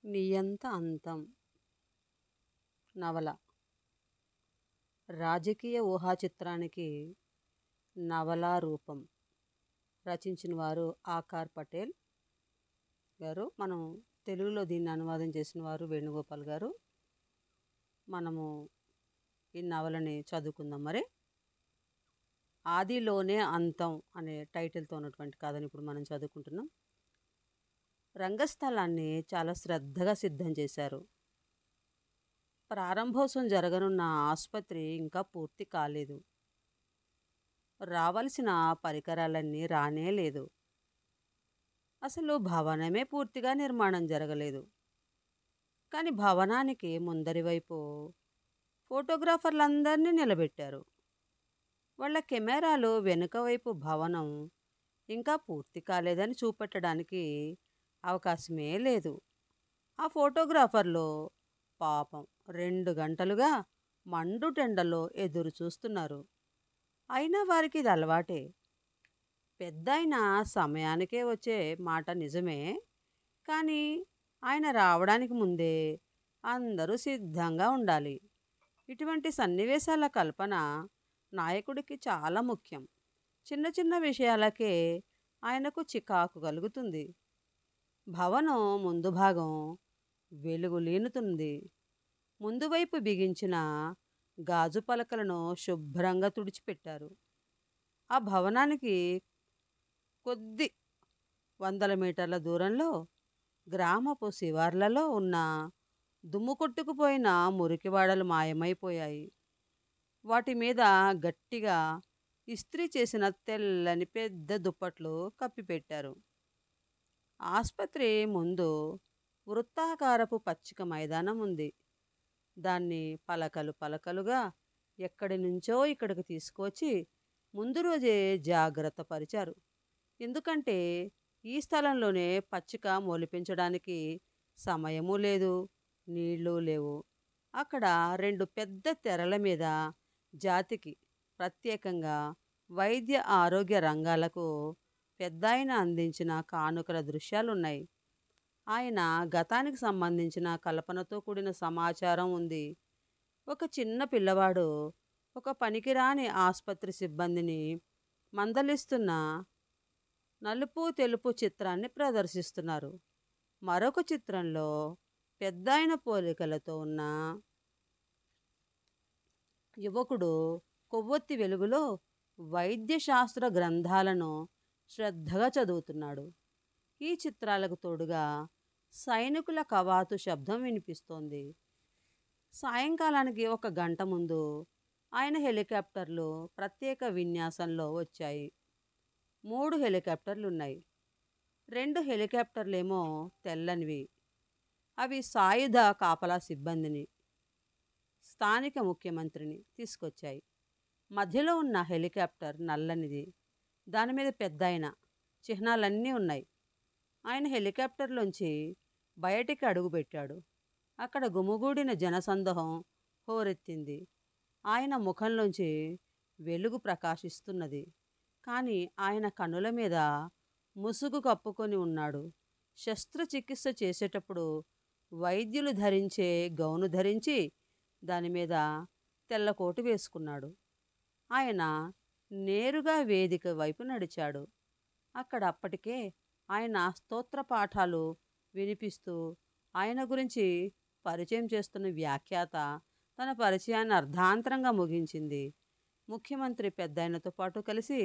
నియంత అంతం నవల రాజకీయ ఊహా చిత్రానికి నవలా రూపం. రచించిన వారు ఆకార్ పటేల్ గారు. మనం తెలుగులో దీన్ని అనువాదం చేసిన వారు వేణుగోపాల్ గారు. మనము ఈ నవలని చదువుకుందాం. మరి ఆదిలోనే అంతం అనే టైటిల్తో ఉన్నటువంటి కథని ఇప్పుడు మనం చదువుకుంటున్నాం. రంగస్థలాన్ని చాలా శ్రద్ధగా సిద్ధం చేశారు. ప్రారంభోత్సవం జరగనున్న ఆసుపత్రి ఇంకా పూర్తి కాలేదు. రావలసిన పరికరాలన్నీ రానే లేదు. అసలు భవనమే పూర్తిగా నిర్మాణం జరగలేదు. కానీ భవనానికి ముందరి వైపు ఫోటోగ్రాఫర్లందరినీ నిలబెట్టారు. వాళ్ళ కెమెరాలు వెనుక వైపు భవనం ఇంకా పూర్తి కాలేదని చూపెట్టడానికి అవకాశమే లేదు. ఆ ఫోటోగ్రాఫర్లు పాపం 2 గంటలుగా మండుటెండలో ఎదురు చూస్తున్నారు. అయినా వారికి ఇది అలవాటే. పెద్దాయన సమయానికే వచ్చే మాట నిజమే, కానీ ఆయన రావడానికి ముందే అందరూ సిద్ధంగా ఉండాలి. ఇటువంటి సన్నివేశాల కల్పన నాయకుడికి చాలా ముఖ్యం. చిన్న చిన్న విషయాలకే ఆయనకు చికాకు కలుగుతుంది. భవనం ముందు భాగం వెలుగు లీనుతుంది. ముందు వైపు బిగించిన గాజు పలకలను శుభ్రంగా తుడిచిపెట్టారు. ఆ భవనానికి కొద్ది 100 మీటర్ల దూరంలో గ్రామపు శివార్లలో ఉన్న దుమ్ము కొట్టుకుపోయిన మురికివాడలు మాయమైపోయాయి. వాటి మీద గట్టిగా ఇస్త్రీ చేసిన తెల్లని పెద్ద దుప్పట్లు కప్పిపెట్టారు. ఆసుపత్రి ముందు వృత్తాకారపు పచ్చిక మైదానం ఉంది. దాన్ని పలకలు పలకలుగా ఎక్కడి నుంచో ఇక్కడికి తీసుకొచ్చి ముందు రోజే జాగ్రత్త పరిచారు. ఎందుకంటే ఈ స్థలంలోనే పచ్చిక మొలిపించడానికి సమయము లేదు, నీళ్లు లేవు. అక్కడ 2 పెద్ద తెరల మీద జాతికి ప్రత్యేకంగా వైద్య ఆరోగ్య రంగాలకు పెద్దాయన అందించిన కానుకల దృశ్యాలున్నాయి. ఆయన గతానికి సంబంధించిన కల్పనతో కూడిన సమాచారం ఉంది. ఒక చిన్న పిల్లవాడు ఒక పనికిరాని ఆసుపత్రి సిబ్బందిని మందలిస్తున్న నలుపు తెలుపు చిత్రాన్ని ప్రదర్శిస్తున్నారు. మరొక చిత్రంలో పెద్దాయన పోలికలతో ఉన్న యువకుడు కొవ్వొత్తి వెలుగులో వైద్యశాస్త్ర గ్రంథాలను శ్రద్ధగా చదువుతున్నాడు. ఈ చిత్రాలకు తోడుగా సైనికుల కవాతు శబ్దం వినిపిస్తోంది. సాయంకాలానికి 1 గంట ముందు ఆయన హెలికాప్టర్లు ప్రత్యేక విన్యాసంలో వచ్చాయి. 3 హెలికాప్టర్లున్నాయి. 2 హెలికాప్టర్లేమో తెల్లనివి. అవి సాయుధ కాపలా సిబ్బందిని, స్థానిక ముఖ్యమంత్రిని తీసుకొచ్చాయి. మధ్యలో ఉన్న హెలికాప్టర్ నల్లనిది. దానిమీద పెద్దాయన చిహ్నాలన్నీ ఉన్నాయి. ఆయన హెలికాప్టర్లోంచి బయటికి అడుగుపెట్టాడు. అక్కడ గుమిగూడిన జనసందోహం హోరెత్తింది. ఆయన ముఖంలోంచి వెలుగు ప్రకాశిస్తున్నది. కానీ ఆయన కన్నుల మీద ముసుగు కప్పుకొని ఉన్నాడు. శస్త్రచికిత్స చేసేటప్పుడు వైద్యులు ధరించే గౌను ధరించి దానిమీద తెల్లకోటు వేసుకున్నాడు. ఆయన నేరుగా వేదిక వైపు నడిచాడు. అక్కడ అప్పటికే ఆయన స్తోత్ర పాఠాలు వినిపిస్తూ ఆయన గురించి పరిచయం చేస్తున్న వ్యాఖ్యాత తన పరిచయాన్ని అర్ధాంతరంగా ముగించింది. ముఖ్యమంత్రి పెద్దాయనతో పాటు కలిసి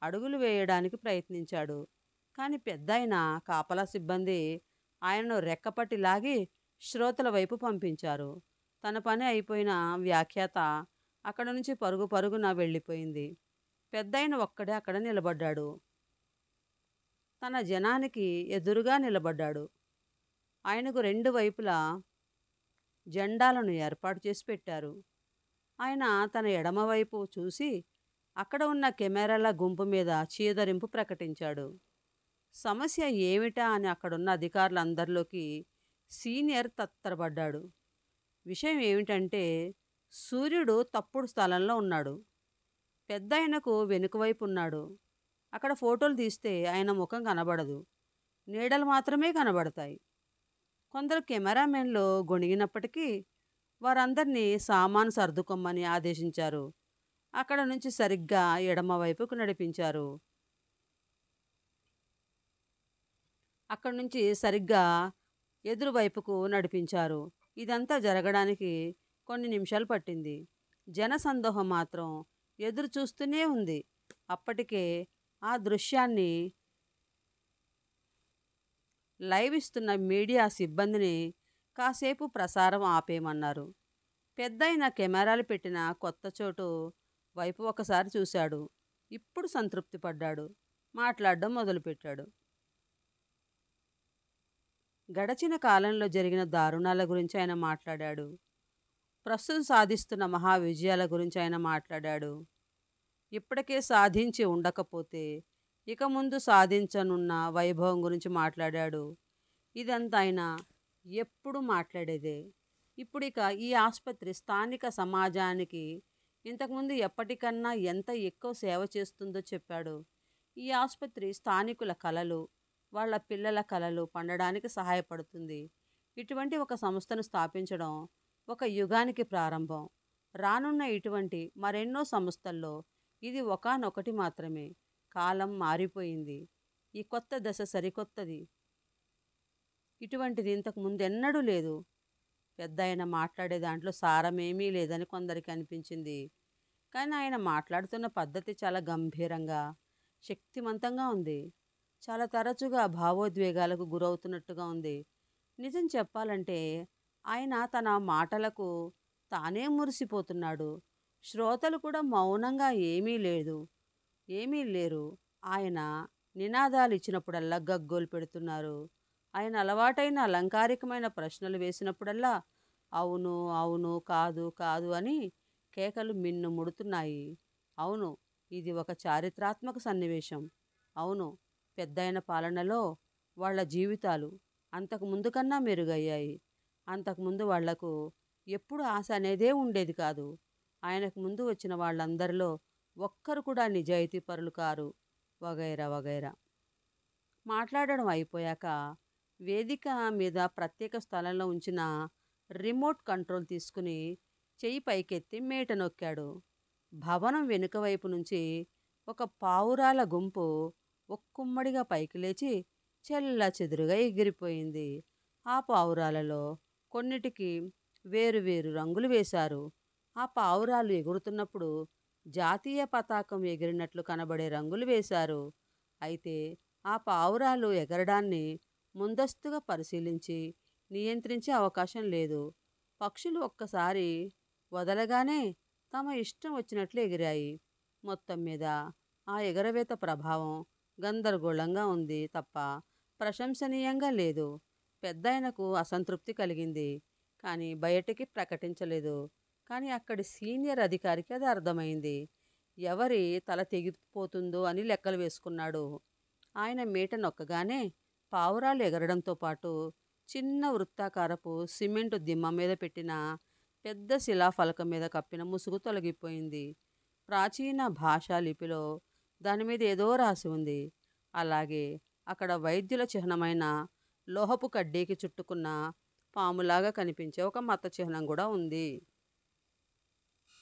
అడుగులు వేయడానికి ప్రయత్నించాడు. కానీ పెద్దాయన కాపలా సిబ్బంది ఆయనను రెక్కపట్టి లాగి శ్రోతల వైపు పంపించారు. తన పని అయిపోయిన వ్యాఖ్యాత అక్కడ నుంచి పరుగు పరుగున వెళ్ళిపోయింది. పెద్దాయన ఒక్కడే అక్కడ నిలబడ్డాడు. తన జనానికి ఎదురుగా నిలబడ్డాడు. ఆయనకు 2 వైపులా జెండాలను ఏర్పాటు చేసి పెట్టారు. ఆయన తన ఎడమవైపు చూసి అక్కడ ఉన్న కెమెరాల గుంపు మీద చీదరింపు ప్రకటించాడు. సమస్య ఏమిటా అని అక్కడున్న అధికారులందరిలోకి సీనియర్ తత్తరపడ్డాడు. విషయం ఏమిటంటే సూర్యుడు తప్పుడు స్థలంలో ఉన్నాడు. పెద్దాయనకు వెనుకవైపు ఉన్నాడు. అక్కడ ఫోటోలు తీస్తే ఆయన ముఖం కనబడదు, నీడలు మాత్రమే కనబడతాయి. కొందరు కెమెరామెన్లు గొణిగినప్పటికీ వారందరినీ సామాను సర్దుకొమ్మని ఆదేశించారు. అక్కడ నుంచి సరిగ్గా ఎడమ వైపుకు నడిపించారు. అక్కడి నుంచి సరిగ్గా ఎదురు వైపుకు నడిపించారు. ఇదంతా జరగడానికి కొన్ని నిమిషాలు పట్టింది. జనసందోహం మాత్రం ఎదురు చూస్తూనే ఉంది. అప్పటికే ఆ దృశ్యాన్ని లైవ్ ఇస్తున్న మీడియా సిబ్బందిని కాసేపు ప్రసారం ఆపేయమన్నారు. పెద్దయిన కెమెరాలు పెట్టిన కొత్త చోటు వైపు ఒకసారి చూశాడు. ఇప్పుడు సంతృప్తి పడ్డాడు. మాట్లాడడం మొదలుపెట్టాడు. గడచిన కాలంలో జరిగిన దారుణాల గురించి ఆయన మాట్లాడాడు. ప్రస్తుతం సాధిస్తున్న మహా విజయాల గురించి ఆయన మాట్లాడాడు. ఇప్పటికే సాధించి ఉండకపోతే ఇక ముందు సాధించనున్న వైభవం గురించి మాట్లాడాడు. ఇదంతా ఆయన ఎప్పుడు మాట్లాడేదే. ఇప్పుడు ఇక ఈ ఆసుపత్రి స్థానిక సమాజానికి ఇంతకుముందు ఎప్పటికన్నా ఎంత ఎక్కువ సేవ చేస్తుందో చెప్పాడు. ఈ ఆసుపత్రి స్థానికుల కలలు, వాళ్ళ పిల్లల కలలు పండడానికి సహాయపడుతుంది. ఇటువంటి ఒక సంస్థను స్థాపించడం ఒక యుగానికి ప్రారంభం. రానున్న ఇటువంటి మరెన్నో సంస్థల్లో ఇది ఒకానొకటి మాత్రమే. కాలం మారిపోయింది. ఈ కొత్త దశ సరికొత్తది. ఇటువంటిది ఇంతకు ముందెన్నడూ లేదు. పెద్దాయన మాట్లాడే దాంట్లో సారమేమీ లేదని కొందరికి అనిపించింది. కానీ ఆయన మాట్లాడుతున్న పద్ధతి చాలా గంభీరంగా, శక్తివంతంగా ఉంది. చాలా తరచుగా భావోద్వేగాలకు గురవుతున్నట్టుగా ఉంది. నిజం చెప్పాలంటే ఆయన తన మాటలకు తానే మురిసిపోతున్నాడు. శ్రోతలు కూడా మౌనంగా ఏమీ లేరు. ఆయన నినాదాలు ఇచ్చినప్పుడల్లా గగ్గోలు పెడుతున్నారు. ఆయన అలవాటైన అలంకారికమైన ప్రశ్నలు వేసినప్పుడల్లా అవును, అవును, కాదు, కాదు అని కేకలు మిన్నుముడుతున్నాయి. అవును, ఇది ఒక చారిత్రాత్మక సన్నివేశం. అవును, పెద్దయిన పాలనలో వాళ్ళ జీవితాలు అంతకు ముందు కన్నా మెరుగయ్యాయి. అంతకుముందు వాళ్లకు ఎప్పుడు ఆశ అనేదే ఉండేది కాదు. ఆయనకు ముందు వచ్చిన వాళ్ళందరిలో ఒక్కరు కూడా నిజాయితీ పరులు కారు. వగైరా వగైరా. మాట్లాడడం అయిపోయాక వేదిక మీద ప్రత్యేక స్థలంలో ఉంచిన రిమోట్ కంట్రోల్ తీసుకుని చెయ్యి పైకెత్తి మీట నొక్కాడు. భవనం వెనుక వైపు నుంచి ఒక పావురాల గుంపు ఒక్కుమ్మడిగా పైకి లేచి చెల్లాచెదురుగా ఎగిరిపోయింది. ఆ పావురాలలో కొన్నిటికి వేరు వేరు రంగులు వేశారు. ఆ పావురాలు ఎగురుతున్నప్పుడు జాతీయ పతాకం ఎగిరినట్లు కనబడే రంగులు వేశారు. అయితే ఆ పావురాలు ఎగరడాన్ని ముందస్తుగా పరిశీలించి నియంత్రించే అవకాశం లేదు. పక్షులు ఒక్కసారి వదలగానే తమ ఇష్టం వచ్చినట్లు ఎగిరాయి. మొత్తం మీద ఆ ఎగరవేత ప్రభావం గందరగోళంగా ఉంది తప్ప ప్రశంసనీయంగా లేదు. పెద్దాయనకు అసంతృప్తి కలిగింది. కానీ బయటికి ప్రకటించలేదు. కానీ అక్కడి సీనియర్ అధికారికి అది అర్థమైంది. ఎవరి తల తెగిపోతుందో అని లెక్కలు వేసుకున్నాడు. ఆయన మీట నొక్కగానే పావురాలు ఎగరడంతో పాటు చిన్న వృత్తాకారపు సిమెంటు దిమ్మ మీద పెట్టిన పెద్ద శిలాఫలకం మీద కప్పిన ముసుగు తొలగిపోయింది. ప్రాచీన భాషా లిపిలో దానిమీద ఏదో రాసి ఉంది. అలాగే అక్కడ వైద్యుల చిహ్నమైన లోహపు కడ్డీకి చుట్టుకున్న పాములాగా కనిపించే ఒక మత చిహ్నం కూడా ఉంది.